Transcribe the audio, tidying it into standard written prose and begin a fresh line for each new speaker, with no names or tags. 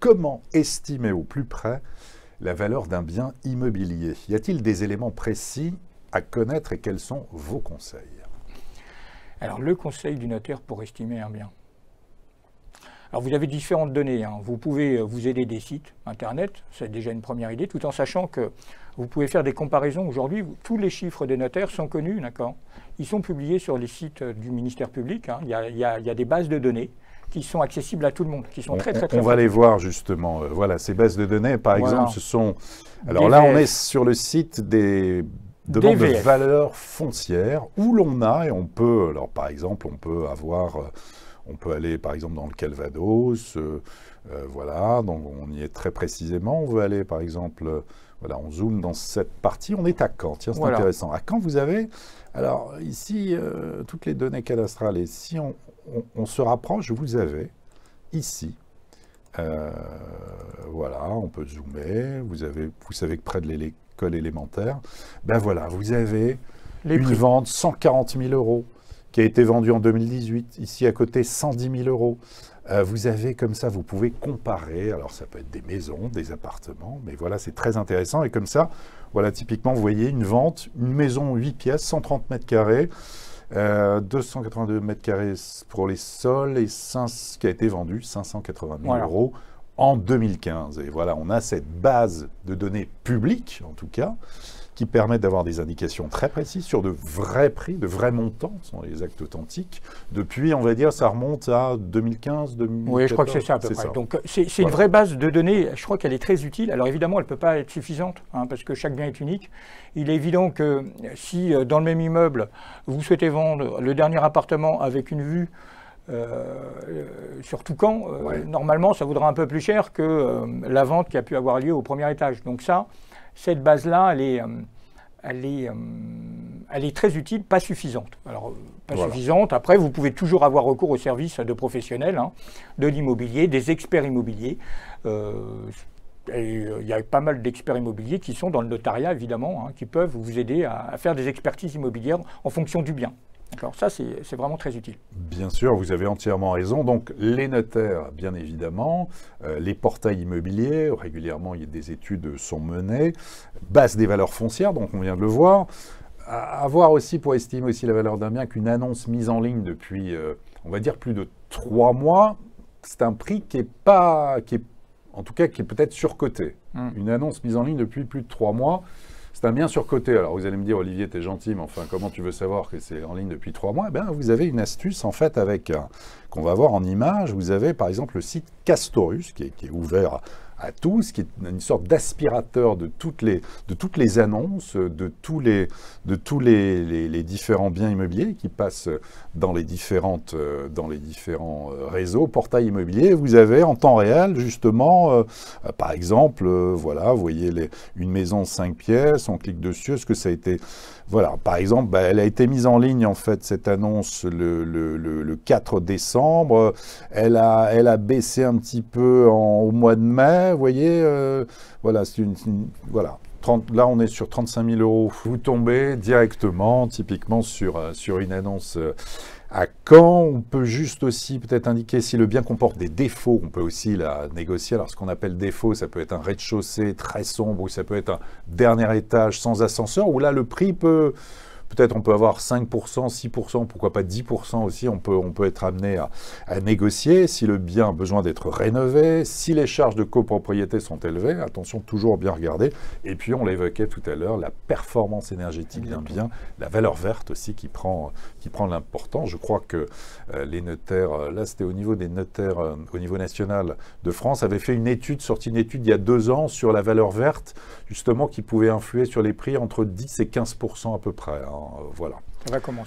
Comment estimer au plus près la valeur d'un bien immobilier? Y a-t-il des éléments précis à connaître et quels sont vos conseils?
Alors, le conseil du notaire pour estimer un bien. Alors, vous avez différentes données. Vous pouvez vous aider des sites Internet, c'est déjà une première idée, tout en sachant que vous pouvez faire des comparaisons. Aujourd'hui, tous les chiffres des notaires sont connus, d'accord? Ils sont publiés sur les sites du ministère public. Il y a des bases de données qui sont accessibles à tout le monde, qui sont très
On va les voir justement. Voilà, ces bases de données, par exemple, ce sont... Alors là, on est sur le site des demandes de valeur foncière où l'on a, et on peut, alors par exemple, on peut aller par exemple dans le Calvados, voilà, donc on y est très précisément. On veut aller par exemple, voilà, on zoome dans cette partie, on est à Caen, tiens, c'est intéressant. À Caen, vous avez, alors ici, toutes les données cadastrales, et si on se rapproche, vous avez ici, voilà, on peut zoomer, vous savez que près de l'école élémentaire, ben voilà, vous avez une vente 140 000 € qui a été vendue en 2018, ici à côté 110 000 €. Vous avez comme ça, vous pouvez comparer, alors ça peut être des maisons, des appartements, mais voilà, c'est très intéressant, et comme ça, voilà, typiquement, vous voyez une vente, une maison 8 pièces, 130 mètres carrés, 282 mètres carrés pour les sols, et qui a été vendu 580 000 € en 2015. Et voilà, on a cette base de données publiques, en tout cas, qui permettent d'avoir des indications très précises sur de vrais prix, de vrais montants, ce sont les actes authentiques. Depuis, on va dire, ça remonte à 2015, 2014.
Oui, je crois que c'est ça à peu près. Donc, c'est une vraie base de données, je crois qu'elle est très utile. Alors évidemment, elle ne peut pas être suffisante, parce que chaque bien est unique. Il est évident que si, dans le même immeuble, vous souhaitez vendre le dernier appartement avec une vue sur Toucan, normalement, ça vaudra un peu plus cher que la vente qui a pu avoir lieu au premier étage. Donc ça, cette base-là, elle est très utile, pas suffisante. Alors, pas suffisante. Après, vous pouvez toujours avoir recours aux services de professionnels, de l'immobilier, des experts immobiliers. Il y a pas mal d'experts immobiliers qui sont dans le notariat, évidemment, qui peuvent vous aider à faire des expertises immobilières en fonction du bien. Alors ça, c'est vraiment très utile.
Bien sûr, vous avez entièrement raison. Donc, les notaires, bien évidemment, les portails immobiliers, régulièrement, des études sont menées, base des valeurs foncières, donc on vient de le voir. À voir aussi, pour estimer aussi la valeur d'un bien, qu'une annonce mise en ligne depuis, on va dire, plus de 3 mois, c'est un prix qui est peut-être surcoté. Une annonce mise en ligne depuis plus de 3 mois, c'est un bien surcoté. Alors vous allez me dire, Olivier, t'es gentil, mais enfin, comment tu veux savoir que c'est en ligne depuis 3 mois? Eh bien, vous avez une astuce, en fait, qu'on va voir en image. Vous avez, par exemple, le site Castorus, qui est ouvert à tous, qui est une sorte d'aspirateur de toutes les annonces, de tous les différents biens immobiliers qui passent dans les différents réseaux, portails immobiliers. Vous avez en temps réel, justement, par exemple, voilà, vous voyez une maison 5 pièces, on clique dessus, est-ce que ça a été... Voilà, par exemple, elle a été mise en ligne, en fait, cette annonce le 4 décembre. Elle a baissé un petit peu au mois de mai, vous voyez. Voilà, voilà. Là, on est sur 35 000 €. Vous tombez directement, typiquement, sur une annonce à Caen. On peut juste aussi peut-être indiquer si le bien comporte des défauts. On peut aussi la négocier. Alors, ce qu'on appelle défaut, ça peut être un rez-de-chaussée très sombre ou ça peut être un dernier étage sans ascenseur, où là, le prix peut... Peut-être on peut avoir 5%, 6%, pourquoi pas 10% aussi, on peut être amené à négocier si le bien a besoin d'être rénové, si les charges de copropriété sont élevées, attention, toujours bien regarder. Et puis on l'évoquait tout à l'heure, la performance énergétique d'un bien, la valeur verte aussi qui prend l'importance. Je crois que les notaires, là c'était au niveau des notaires, au niveau national de France, avaient fait sorti une étude il y a 2 ans sur la valeur verte, justement qui pouvait influer sur les prix entre 10 et 15% à peu près. Voilà.
Ça va commencer.